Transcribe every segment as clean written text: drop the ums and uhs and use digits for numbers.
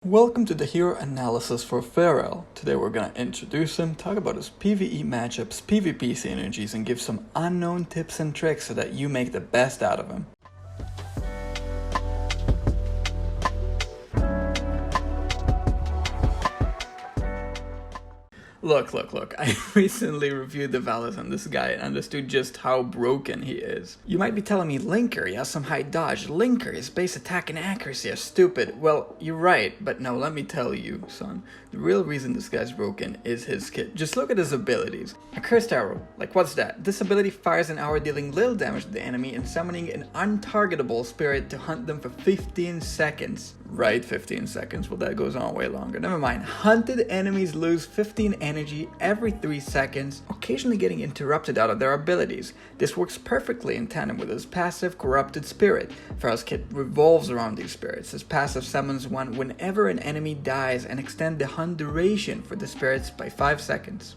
Welcome to the hero analysis for Ferael. Today we're gonna introduce him, talk about his PvE matchups, PvP synergies, and give some unknown tips and tricks so that you make the best out of him. Look, I recently reviewed the values on this guy and understood just how broken he is. You might be telling me Linker, he has some high dodge. Linker, his base attack and accuracy are stupid. Well, you're right, but no, let me tell you, son. The real reason this guy's broken is his kit. Just look at his abilities. A cursed arrow, like what's that? This ability fires an arrow dealing little damage to the enemy and summoning an untargetable spirit to hunt them for 15 seconds. Right, 15 seconds, well that goes on way longer. Never mind, hunted enemies lose 15 energy every 3 seconds, occasionally getting interrupted out of their abilities. This works perfectly in tandem with his passive Corrupted Spirit. Ferael's kit revolves around these spirits. His passive summons one whenever an enemy dies and extend the hunt duration for the spirits by 5 seconds.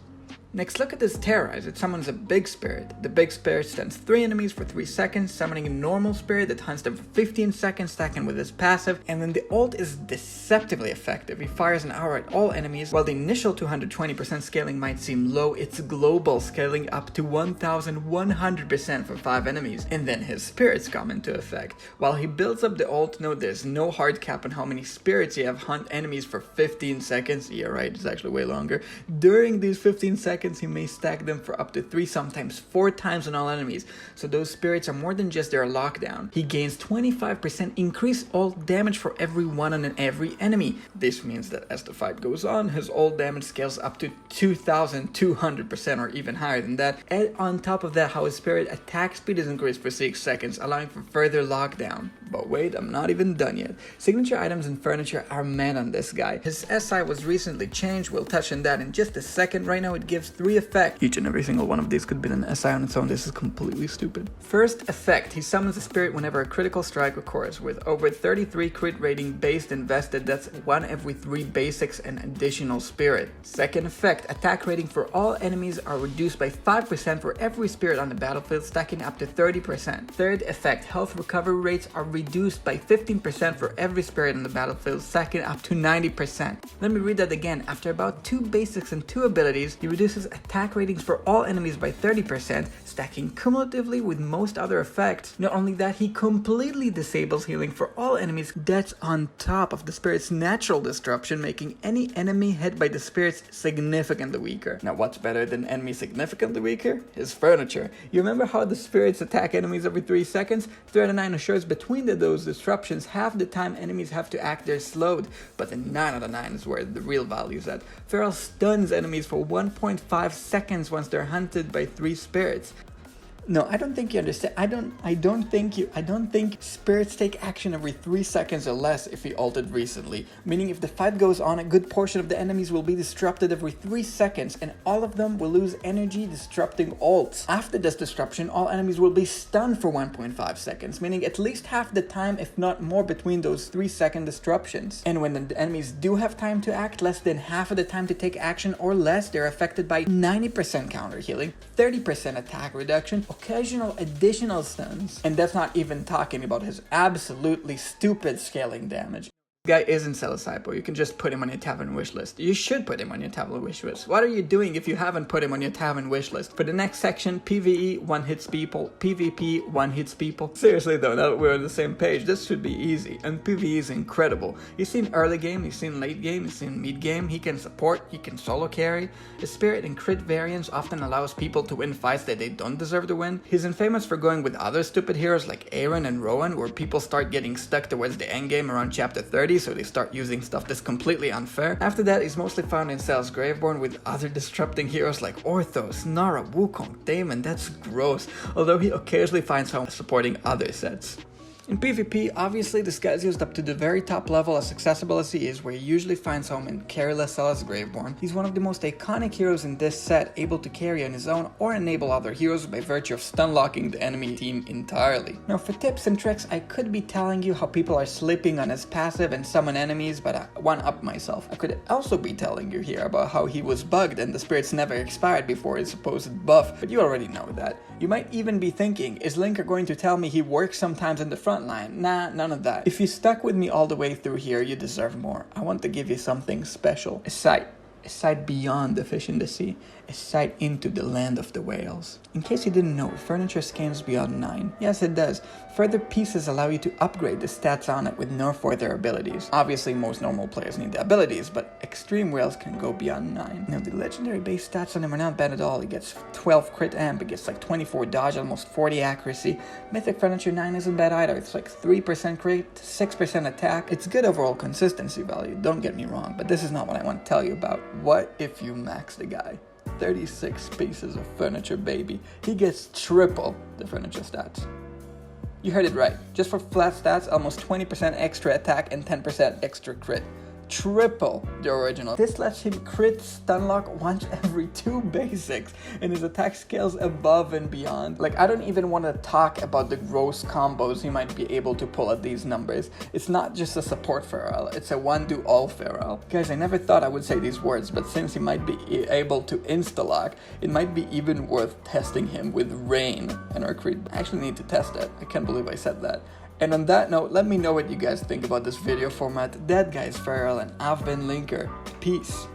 Next, look at this Terrorize. It summons a big spirit. The big spirit stuns 3 enemies for 3 seconds, summoning a normal spirit that hunts them for 15 seconds, stacking with his passive, and then the ult is deceptively effective. He fires an arrow at all enemies. While the initial 220% scaling might seem low, it's global, scaling up to 1100% for 5 enemies. And then his spirits come into effect. While he builds up the ult, note there's no hard cap on how many spirits you have hunt enemies for 15 seconds. Yeah, right, it's actually way longer. During these 15 seconds, he may stack them for up to 3, sometimes 4 times on all enemies, so those spirits are more than just their lockdown. He gains 25% increased ult damage for every one on every enemy. This means that as the fight goes on, his ult damage scales up to 2200% or even higher than that, and on top of that how his spirit attack speed is increased for 6 seconds, allowing for further lockdown. But wait, I'm not even done yet. Signature items and furniture are man on this guy. His SI was recently changed, we'll touch on that in just a second. Right now it gives 3 effects. Each and every single one of these could be an SI on its own. This is completely stupid. First effect, he summons a spirit whenever a critical strike occurs. With over 33 crit rating based invested, that's 1 every 3 basics and additional spirit. Second effect, attack rating for all enemies are reduced by 5% for every spirit on the battlefield, stacking up to 30%. Third effect, health recovery rates are reduced by 15% for every spirit on the battlefield, stacking up to 90%. Let me read that again. After about 2 basics and 2 abilities, he reduces attack ratings for all enemies by 30%, stacking cumulatively with most other effects. Not only that, he completely disables healing for all enemies. That's on top of the spirit's natural disruption, making any enemy hit by the spirits significantly weaker. Now what's better than enemy significantly weaker? His furniture. You remember how the spirits attack enemies every 3 seconds? 3 out of 9 assures between those disruptions half the time enemies have to act they're slowed, but the 9 out of 9 is where the real value is at. Ferael stuns enemies for 1.5 seconds once they're hunted by 3 spirits. No, I don't think you understand. I don't think spirits take action every 3 seconds or less if he ulted recently. Meaning if the fight goes on, a good portion of the enemies will be disrupted every 3 seconds and all of them will lose energy disrupting ults. After this disruption, all enemies will be stunned for 1.5 seconds, meaning at least half the time, if not more, between those 3-second disruptions. And when the enemies do have time to act, less than half of the time to take action or less, they're affected by 90% counter healing, 30% attack reduction, occasional additional stuns, and that's not even talking about his absolutely stupid scaling damage. This guy isn't psilocybin. You can just put him on your tavern wish list. You should put him on your tavern wish list. What are you doing if you haven't put him on your tavern wish list? For the next section, PvE one hits people, PvP one hits people. Seriously though, now that we're on the same page, this should be easy. And PvE is incredible. You've seen early game, you've seen late game, you've seen mid game. He can support, he can solo carry. His spirit and crit variance often allows people to win fights that they don't deserve to win. He's infamous for going with other stupid heroes like Aaron and Rowan, where people start getting stuck towards the endgame around chapter 30. So they start using stuff that's completely unfair. After that, he's mostly found in Cel's Graveborn with other disrupting heroes like Orthos, Nara, Wukong, Daemon. That's gross, although he occasionally finds home supporting other sets. In PvP, obviously this guy's used up to the very top level as accessible as he is, where he usually finds home in carryless Cella's Graveborn. He's one of the most iconic heroes in this set, able to carry on his own or enable other heroes by virtue of stun locking the enemy team entirely. Now for tips and tricks, I could be telling you how people are sleeping on his passive and summon enemies, but I one-up myself. I could also be telling you here about how he was bugged and the spirits never expired before his supposed buff, but you already know that. You might even be thinking, is Linker going to tell me he works sometimes in the front line? Nah, none of that. If you stuck with me all the way through here, you deserve more. I want to give you something special. A sight beyond the fish in the sea, a sight into the land of the whales. In case you didn't know, furniture scans beyond 9. Yes, it does. Further pieces allow you to upgrade the stats on it with no further abilities. Obviously, most normal players need the abilities, but extreme whales can go beyond 9. Now, the legendary base stats on him are not bad at all. He gets 12 crit amp, it gets like 24 dodge, almost 40 accuracy. Mythic furniture 9 isn't bad either. It's like 3% crit, 6% attack. It's good overall consistency value, don't get me wrong, but this is not what I want to tell you about. What if you max the guy? 36 pieces of furniture, baby. He gets triple the furniture stats. You heard it right. Just for flat stats, almost 20% extra attack and 10% extra crit. Triple the original. This lets him crit stun lock once every 2 basics, and his attack scales above and beyond. Like, I don't even want to talk about the gross combos he might be able to pull at these numbers. It's not just a support Ferael, it's a one-do-all Ferael. Guys, I never thought I would say these words, but since he might be able to insta-lock, it might be even worth testing him with Rain and our Creed. I actually need to test it. I can't believe I said that. And on that note, let me know what you guys think about this video format. That guy's Ferael, and I've been Linker. Peace.